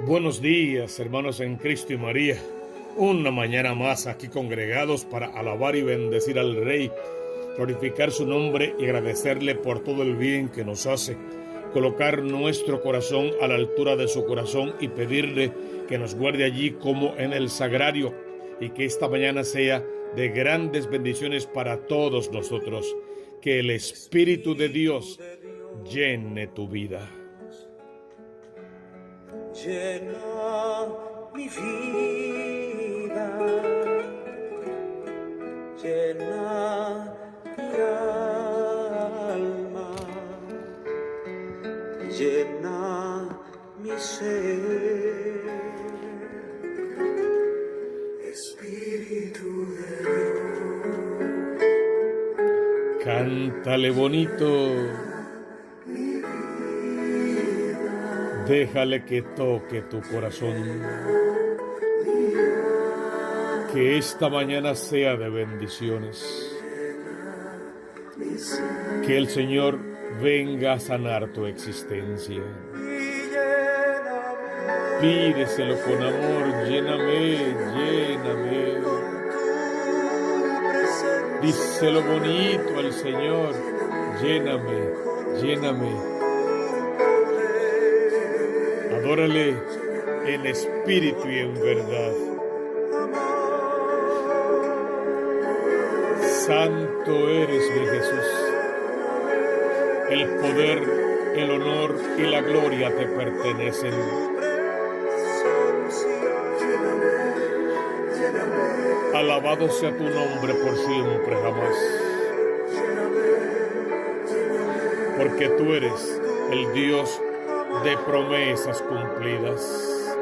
Buenos días, hermanos en Cristo y María. Una mañana más aquí congregados para alabar y bendecir al Rey, glorificar su nombre y agradecerle por todo el bien que nos hace. Colocar nuestro corazón a la altura de su corazón y pedirle que nos guarde allí como en el sagrario, y que esta mañana sea de grandes bendiciones para todos nosotros. Que el Espíritu de Dios llene tu vida. Llena mi vida, llena mi alma, llena mi ser. Espíritu de Dios, cántale bonito. Déjale que toque tu corazón. Que esta mañana sea de bendiciones. Que el Señor venga a sanar tu existencia. Pídeselo con amor, lléname, lléname. Díselo bonito al Señor, lléname, lléname. Adórale en espíritu y en verdad. Santo eres, mi Jesús. El poder, el honor y la gloria te pertenecen. Alabado sea tu nombre por siempre, jamás. Porque tú eres el Dios de promesas cumplidas.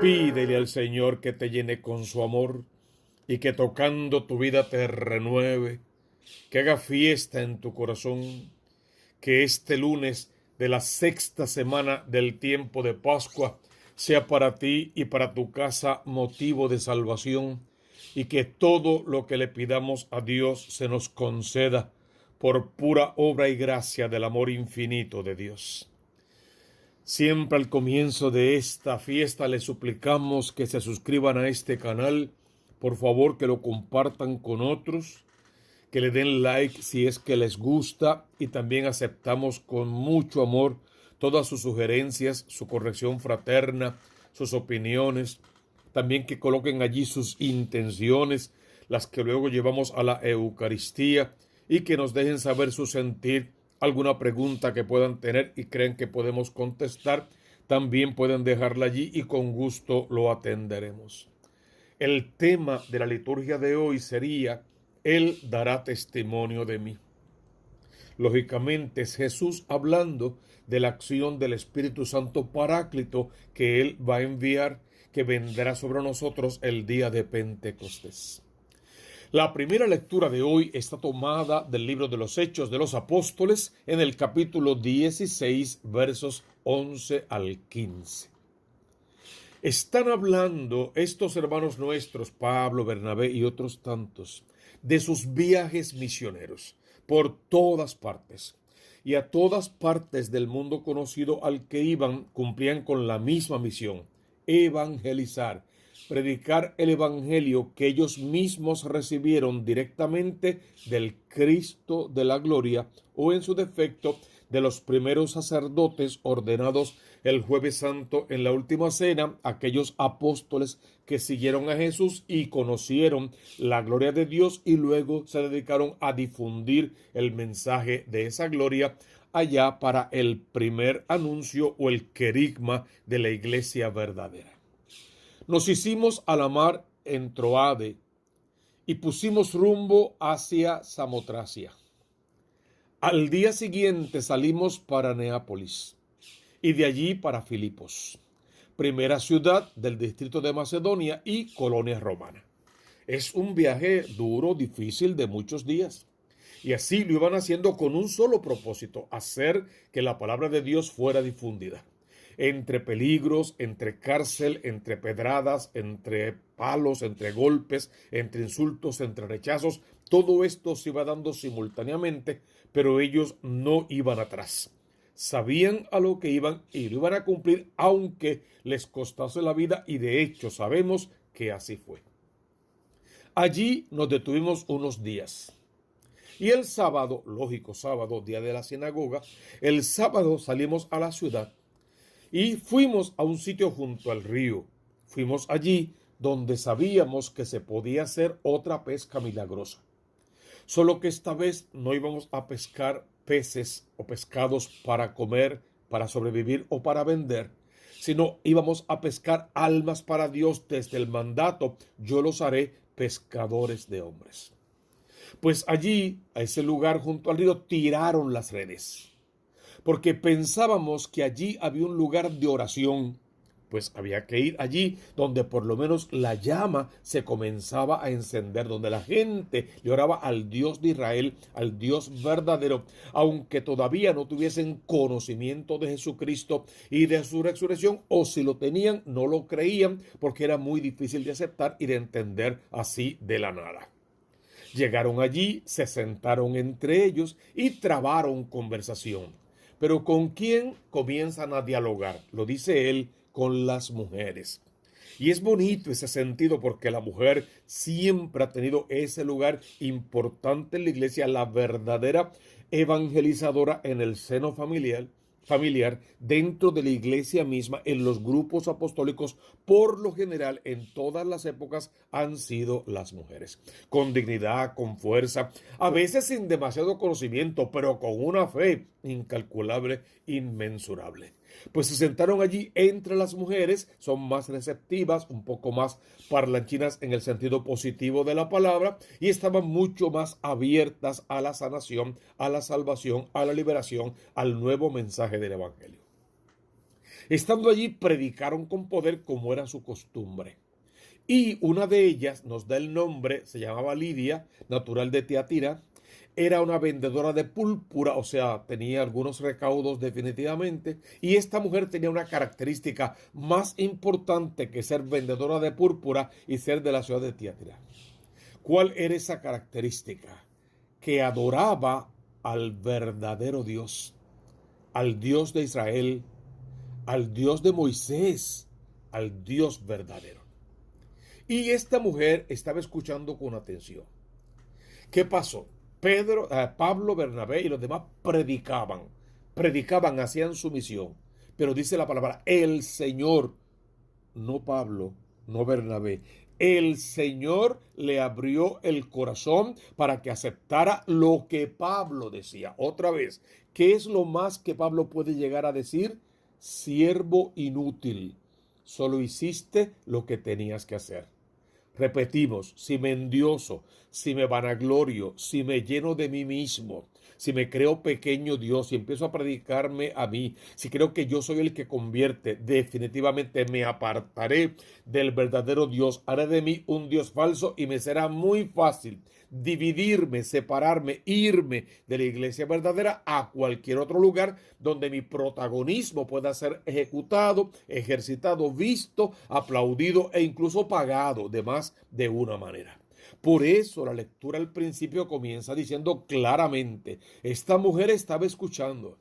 Pídele al Señor que te llene con su amor y que tocando tu vida te renueve, que haga fiesta en tu corazón, que este lunes de la sexta semana del tiempo de Pascua sea para ti y para tu casa motivo de salvación, y que todo lo que le pidamos a Dios se nos conceda por pura obra y gracia del amor infinito de Dios. Siempre al comienzo de esta fiesta les suplicamos que se suscriban a este canal, por favor que lo compartan con otros, que le den like si es que les gusta, y también aceptamos con mucho amor todas sus sugerencias, su corrección fraterna, sus opiniones, también que coloquen allí sus intenciones, las que luego llevamos a la Eucaristía, y que nos dejen saber su sentir. Alguna pregunta que puedan tener y creen que podemos contestar, también pueden dejarla allí y con gusto lo atenderemos. El tema de la liturgia de hoy sería: Él dará testimonio de mí. Lógicamente es Jesús hablando de la acción del Espíritu Santo Paráclito que Él va a enviar, que vendrá sobre nosotros el día de Pentecostés. La primera lectura de hoy está tomada del libro de los Hechos de los Apóstoles en el capítulo 16, versos 11 al 15. Están hablando estos hermanos nuestros, Pablo, Bernabé y otros tantos, de sus viajes misioneros por todas partes. Y a todas partes del mundo conocido al que iban, cumplían con la misma misión: evangelizar, predicar el evangelio que ellos mismos recibieron directamente del Cristo de la gloria, o en su defecto de los primeros sacerdotes ordenados el Jueves Santo en la última cena, aquellos apóstoles que siguieron a Jesús y conocieron la gloria de Dios y luego se dedicaron a difundir el mensaje de esa gloria allá para el primer anuncio o el querigma de la iglesia verdadera. Nos hicimos a la mar en Troade y pusimos rumbo hacia Samotracia. Al día siguiente salimos para Neápolis y de allí para Filipos, primera ciudad del distrito de Macedonia y colonia romana. Es un viaje duro, difícil, de muchos días. Y así lo iban haciendo con un solo propósito: hacer que la palabra de Dios fuera difundida. Entre peligros, entre cárcel, entre pedradas, entre palos, entre golpes, entre insultos, entre rechazos, todo esto se iba dando simultáneamente, pero ellos no iban atrás. Sabían a lo que iban y lo iban a cumplir aunque les costase la vida, y de hecho sabemos que así fue. Allí nos detuvimos unos días. Y el sábado, lógico sábado, día de la sinagoga, el sábado salimos a la ciudad y fuimos a un sitio junto al río. Fuimos allí donde sabíamos que se podía hacer otra pesca milagrosa. Solo que esta vez no íbamos a pescar peces o pescados para comer, para sobrevivir o para vender, sino íbamos a pescar almas para Dios desde el mandato: yo los haré pescadores de hombres. Pues allí, a ese lugar junto al río, tiraron las redes, porque pensábamos que allí había un lugar de oración. Pues había que ir allí donde por lo menos la llama se comenzaba a encender, donde la gente le oraba al Dios de Israel, al Dios verdadero, aunque todavía no tuviesen conocimiento de Jesucristo y de su resurrección, o si lo tenían, no lo creían, porque era muy difícil de aceptar y de entender así de la nada. Llegaron allí, se sentaron entre ellos y trabaron conversación. Pero ¿con quién comienzan a dialogar? Lo dice él: con las mujeres. Y es bonito ese sentido, porque la mujer siempre ha tenido ese lugar importante en la iglesia, la verdadera evangelizadora en el seno familiar, dentro de la iglesia misma, en los grupos apostólicos. Por lo general, en todas las épocas han sido las mujeres, con dignidad, con fuerza, a veces sin demasiado conocimiento, pero con una fe incalculable, inmensurable. Pues se sentaron allí entre las mujeres, son más receptivas, un poco más parlanchinas en el sentido positivo de la palabra, y estaban mucho más abiertas a la sanación, a la salvación, a la liberación, al nuevo mensaje del Evangelio. Estando allí, predicaron con poder, como era su costumbre. Y una de ellas nos da el nombre, se llamaba Lidia, natural de Tiatira. Era una vendedora de púrpura, o sea, tenía algunos recaudos definitivamente. Y esta mujer tenía una característica más importante que ser vendedora de púrpura y ser de la ciudad de Tiatira. ¿Cuál era esa característica? Que adoraba al verdadero Dios, al Dios de Israel, al Dios de Moisés, al Dios verdadero. Y esta mujer estaba escuchando con atención. ¿Qué pasó? Pablo, Bernabé y los demás predicaban, hacían su misión. Pero dice la palabra: el Señor, no Pablo, no Bernabé, el Señor le abrió el corazón para que aceptara lo que Pablo decía. Otra vez, ¿qué es lo más que Pablo puede llegar a decir? Siervo inútil, solo hiciste lo que tenías que hacer. Repetimos: si me endioso, si me vanaglorio, si me lleno de mí mismo, si me creo pequeño Dios y empiezo a predicarme a mí, si creo que yo soy el que convierte, definitivamente me apartaré del verdadero Dios, haré de mí un Dios falso y me será muy fácil dividirme, separarme, irme de la iglesia verdadera a cualquier otro lugar donde mi protagonismo pueda ser ejecutado, ejercitado, visto, aplaudido e incluso pagado de más de una manera. Por eso la lectura al principio comienza diciendo claramente: esta mujer estaba escuchando.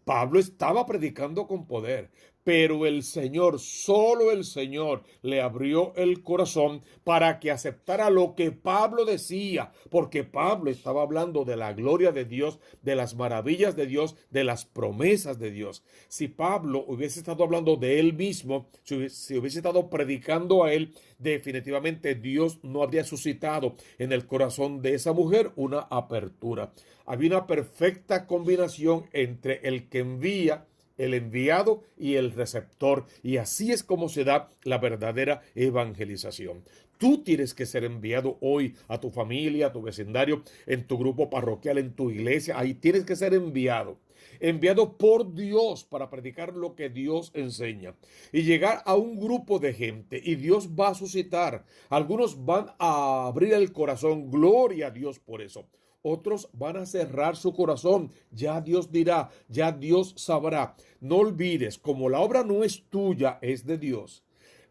Pablo estaba predicando con poder, pero el Señor, solo el Señor, le abrió el corazón para que aceptara lo que Pablo decía, porque Pablo estaba hablando de la gloria de Dios, de las maravillas de Dios, de las promesas de Dios. Si Pablo hubiese estado hablando de él mismo, si hubiese estado predicando a él, definitivamente Dios no habría suscitado en el corazón de esa mujer una apertura. Había una perfecta combinación entre el que envía, el enviado y el receptor, y así es como se da la verdadera evangelización. Tú tienes que ser enviado hoy a tu familia, a tu vecindario, en tu grupo parroquial, en tu iglesia. Ahí tienes que ser enviado por Dios para predicar lo que Dios enseña y llegar a un grupo de gente, y Dios va a suscitar. Algunos van a abrir el corazón, gloria a Dios por eso. Otros van a cerrar su corazón, ya Dios dirá, ya Dios sabrá. No olvides, como la obra no es tuya, es de Dios.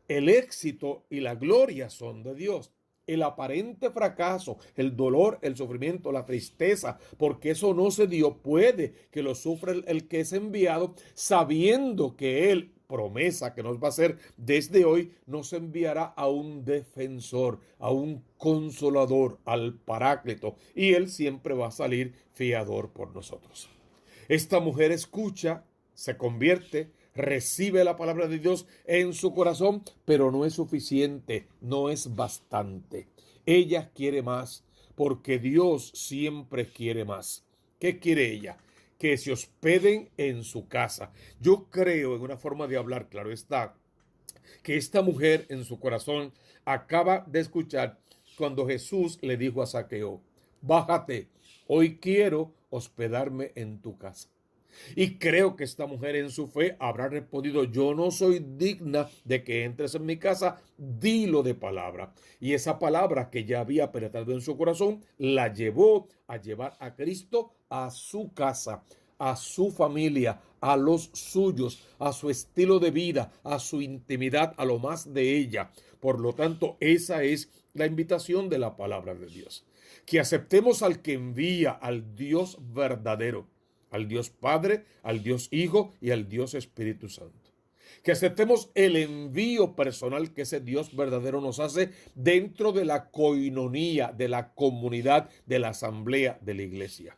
El éxito y la gloria son de Dios. el aparente fracaso, el dolor, el sufrimiento, la tristeza, porque eso no se dio, puede que lo sufra el que es enviado, sabiendo que él, promesa que nos va a hacer desde hoy, nos enviará a un defensor, a un consolador, al Paráclito, y él siempre va a salir fiador por nosotros. Esta mujer escucha, se convierte, recibe la palabra de Dios en su corazón, pero no es suficiente, no es bastante. Ella quiere más, porque Dios siempre quiere más. ¿Qué quiere ella? Que se hospeden en su casa. Yo creo, en una forma de hablar, claro está, que esta mujer en su corazón acaba de escuchar cuando Jesús le dijo a Zaqueo: bájate, hoy quiero hospedarme en tu casa. Y creo que esta mujer en su fe habrá respondido: yo no soy digna de que entres en mi casa, dilo de palabra. Y esa palabra que ya había penetrado en su corazón la llevó a llevar a Cristo a su casa, a su familia, a los suyos, a su estilo de vida, a su intimidad, a lo más de ella. Por lo tanto, esa es la invitación de la palabra de Dios. Que aceptemos al que envía, al Dios verdadero, al Dios Padre, al Dios Hijo y al Dios Espíritu Santo. Que aceptemos el envío personal que ese Dios verdadero nos hace dentro de la coinonía, de la comunidad, de la asamblea, de la iglesia.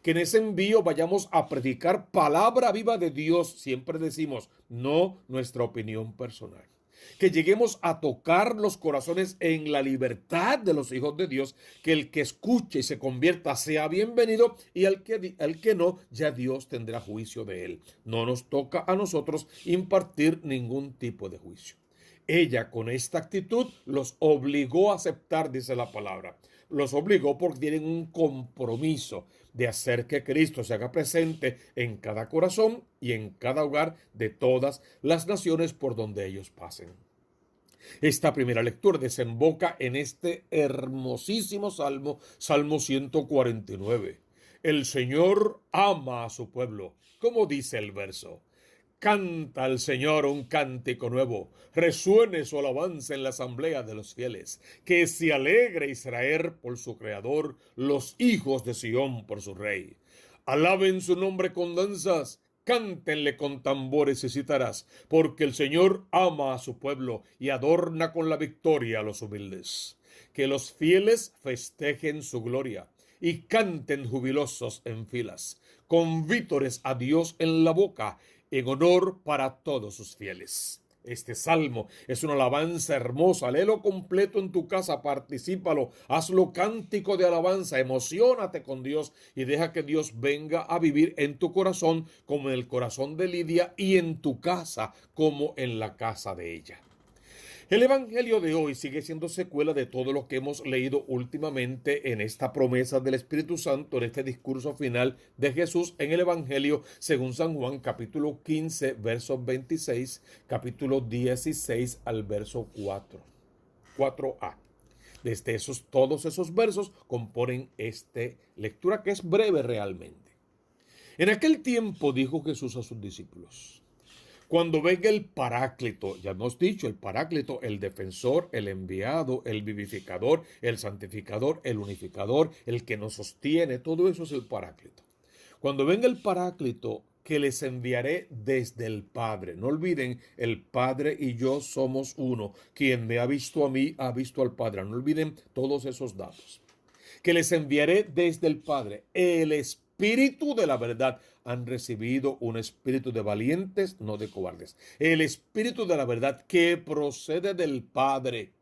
Que en ese envío vayamos a predicar palabra viva de Dios, siempre decimos, no nuestra opinión personal. Que lleguemos a tocar los corazones en la libertad de los hijos de Dios, que el que escuche y se convierta sea bienvenido, y al que no, ya Dios tendrá juicio de él. No nos toca a nosotros impartir ningún tipo de juicio. Ella con esta actitud los obligó a aceptar, dice la palabra. Los obligó porque tienen un compromiso de hacer que Cristo se haga presente en cada corazón y en cada hogar de todas las naciones por donde ellos pasen. Esta primera lectura desemboca en este hermosísimo salmo, Salmo 149. El Señor ama a su pueblo, como dice el verso. Canta al Señor un cántico nuevo, resuene su alabanza en la asamblea de los fieles, que se alegre Israel por su Creador, los hijos de Sión por su Rey. Alaben su nombre con danzas, cántenle con tambores y cítaras, porque el Señor ama a su pueblo y adorna con la victoria a los humildes. Que los fieles festejen su gloria y canten jubilosos en filas, con vítores a Dios en la boca, en honor para todos sus fieles. Este salmo es una alabanza hermosa. Léelo completo en tu casa, particípalo, hazlo cántico de alabanza, emociónate con Dios y deja que Dios venga a vivir en tu corazón como en el corazón de Lidia y en tu casa como en la casa de ella. El Evangelio de hoy sigue siendo secuela de todo lo que hemos leído últimamente en esta promesa del Espíritu Santo, en este discurso final de Jesús en el Evangelio según San Juan, capítulo 15, versos 26, capítulo 16 al verso 4a. Desde todos esos versos componen esta lectura que es breve realmente. En aquel tiempo dijo Jesús a sus discípulos: cuando venga el Paráclito, ya hemos dicho, el Paráclito, el defensor, el enviado, el vivificador, el santificador, el unificador, el que nos sostiene, todo eso es el Paráclito. Cuando venga el Paráclito, que les enviaré desde el Padre. No olviden, el Padre y yo somos uno. Quien me ha visto a mí, ha visto al Padre. No olviden todos esos datos. Que les enviaré desde el Padre, el Espíritu de la verdad. Han recibido un espíritu de valientes, no de cobardes. El Espíritu de la verdad que procede del Padre.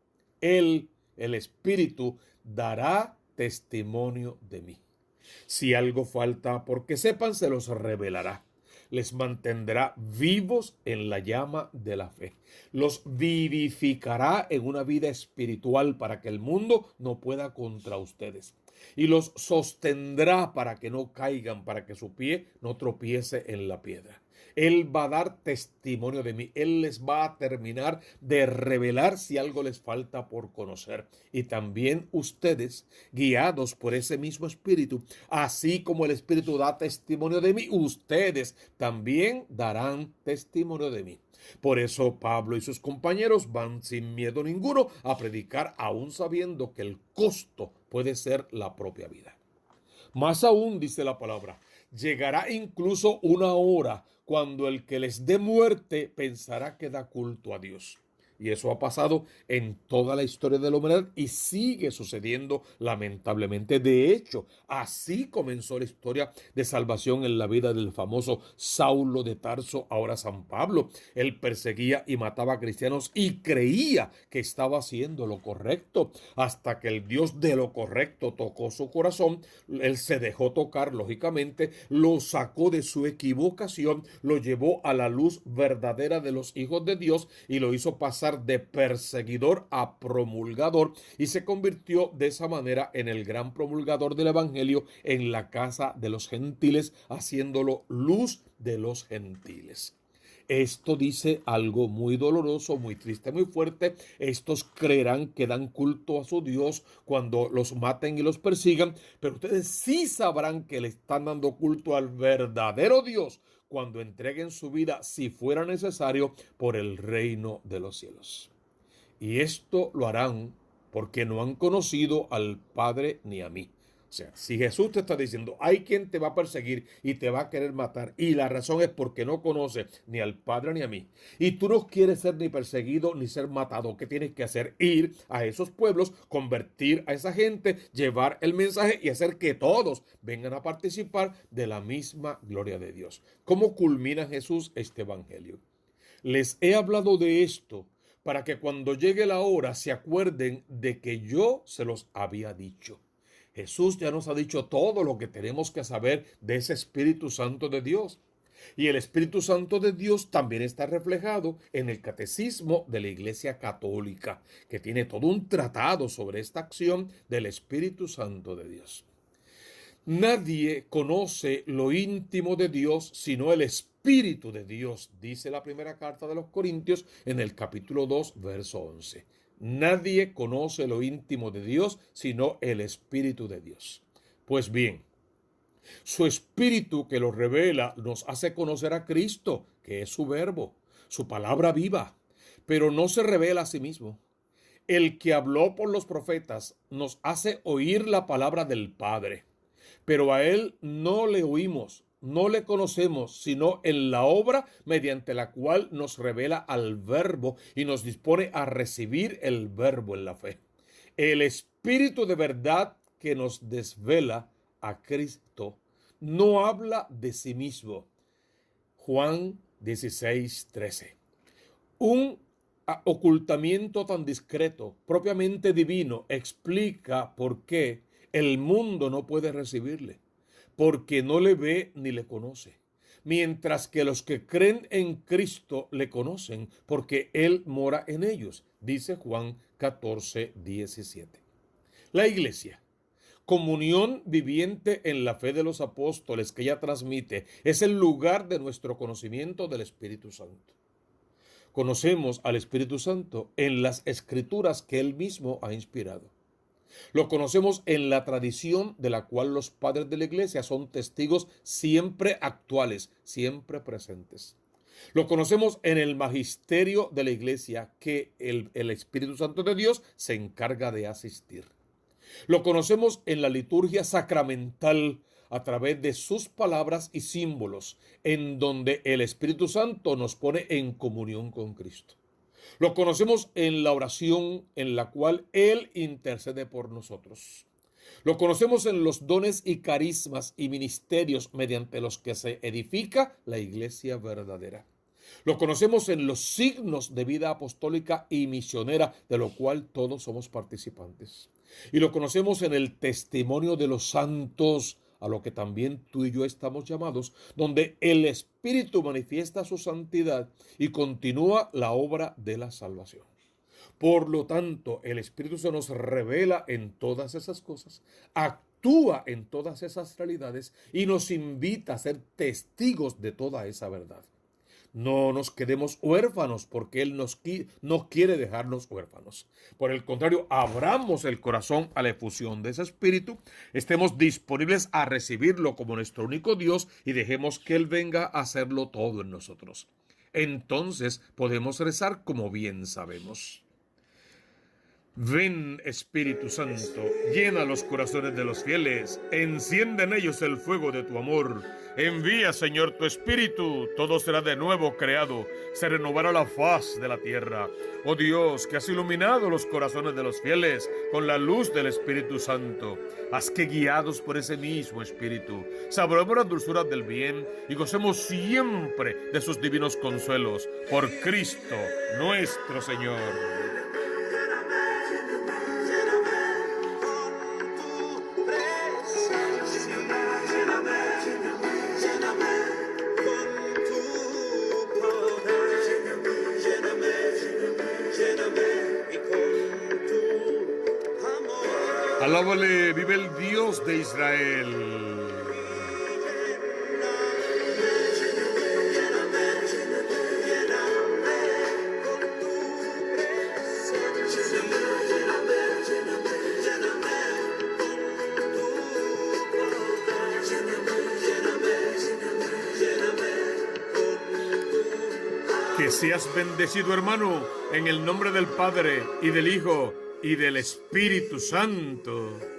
Él, el Espíritu, dará testimonio de mí. Si algo falta porque sepan, se los revelará. Les mantendrá vivos en la llama de la fe. Los vivificará en una vida espiritual para que el mundo no pueda contra ustedes. Y los sostendrá para que no caigan, para que su pie no tropiece en la piedra. Él va a dar testimonio de mí. Él les va a terminar de revelar si algo les falta por conocer. Y también ustedes, guiados por ese mismo Espíritu, así como el Espíritu da testimonio de mí, ustedes también darán testimonio de mí. Por eso Pablo y sus compañeros van sin miedo ninguno a predicar, aún sabiendo que el costo puede ser la propia vida. Más aún, dice la palabra, llegará incluso una hora cuando el que les dé muerte pensará que da culto a Dios. Y eso ha pasado en toda la historia de la humanidad y sigue sucediendo lamentablemente. De hecho, así comenzó la historia de salvación en la vida del famoso Saulo de Tarso, ahora San Pablo. Él perseguía y mataba a cristianos y creía que estaba haciendo lo correcto, hasta que el Dios de lo correcto tocó su corazón. Él se dejó tocar, lógicamente, lo sacó de su equivocación, lo llevó a la luz verdadera de los hijos de Dios y lo hizo pasar de perseguidor a promulgador, y se convirtió de esa manera en el gran promulgador del evangelio en la casa de los gentiles, haciéndolo luz de los gentiles. Esto dice algo muy doloroso, muy triste, muy fuerte. Estos creerán que dan culto a su Dios cuando los maten y los persigan, pero ustedes sí sabrán que le están dando culto al verdadero Dios cuando entreguen su vida, si fuera necesario, por el reino de los cielos. Y esto lo harán porque no han conocido al Padre ni a mí. O sea, si Jesús te está diciendo, hay quien te va a perseguir y te va a querer matar, y la razón es porque no conoce ni al Padre ni a mí, y tú no quieres ser ni perseguido ni ser matado, ¿qué tienes que hacer? Ir a esos pueblos, convertir a esa gente, llevar el mensaje y hacer que todos vengan a participar de la misma gloria de Dios. ¿Cómo culmina Jesús este evangelio? Les he hablado de esto para que cuando llegue la hora se acuerden de que yo se los había dicho. Jesús ya nos ha dicho todo lo que tenemos que saber de ese Espíritu Santo de Dios. Y el Espíritu Santo de Dios también está reflejado en el Catecismo de la Iglesia Católica, que tiene todo un tratado sobre esta acción del Espíritu Santo de Dios. Nadie conoce lo íntimo de Dios sino el Espíritu de Dios, dice la primera carta de los Corintios en el capítulo 2, verso 11. Nadie conoce lo íntimo de Dios sino el Espíritu de Dios. Pues bien, su Espíritu que lo revela nos hace conocer a Cristo, que es su verbo, su palabra viva, pero no se revela a sí mismo. El que habló por los profetas nos hace oír la palabra del Padre, pero a él no le oímos, no le conocemos, sino en la obra mediante la cual nos revela al Verbo y nos dispone a recibir el Verbo en la fe. El Espíritu de verdad que nos desvela a Cristo no habla de sí mismo. Juan 16:13. Un ocultamiento tan discreto, propiamente divino, explica por qué el mundo no puede recibirle, porque no le ve ni le conoce, mientras que los que creen en Cristo le conocen, porque Él mora en ellos, dice Juan 14:17. La Iglesia, comunión viviente en la fe de los apóstoles que ella transmite, es el lugar de nuestro conocimiento del Espíritu Santo. Conocemos al Espíritu Santo en las escrituras que Él mismo ha inspirado. Lo conocemos en la tradición de la cual los padres de la Iglesia son testigos siempre actuales, siempre presentes. Lo conocemos en el magisterio de la Iglesia que el Espíritu Santo de Dios se encarga de asistir. Lo conocemos en la liturgia sacramental a través de sus palabras y símbolos, en donde el Espíritu Santo nos pone en comunión con Cristo. Lo conocemos en la oración en la cual Él intercede por nosotros. Lo conocemos en los dones y carismas y ministerios mediante los que se edifica la iglesia verdadera. Lo conocemos en los signos de vida apostólica y misionera, de lo cual todos somos participantes. Y lo conocemos en el testimonio de los santos, a lo que también tú y yo estamos llamados, donde el Espíritu manifiesta su santidad y continúa la obra de la salvación. Por lo tanto, el Espíritu se nos revela en todas esas cosas, actúa en todas esas realidades y nos invita a ser testigos de toda esa verdad. No nos quedemos huérfanos porque Él no quiere dejarnos huérfanos. Por el contrario, abramos el corazón a la efusión de ese Espíritu, estemos disponibles a recibirlo como nuestro único Dios y dejemos que Él venga a hacerlo todo en nosotros. Entonces podemos rezar como bien sabemos. Ven, Espíritu Santo, llena los corazones de los fieles, enciende en ellos el fuego de tu amor. Envía, Señor, tu Espíritu, todo será de nuevo creado, se renovará la faz de la tierra. Oh Dios, que has iluminado los corazones de los fieles con la luz del Espíritu Santo, haz que guiados por ese mismo Espíritu, saboremos las dulzuras del bien y gocemos siempre de sus divinos consuelos. Por Cristo nuestro Señor. Alábale, vive el Dios de Israel. Que seas bendecido, hermano, en el nombre del Padre, y del Hijo, y del Espíritu Santo.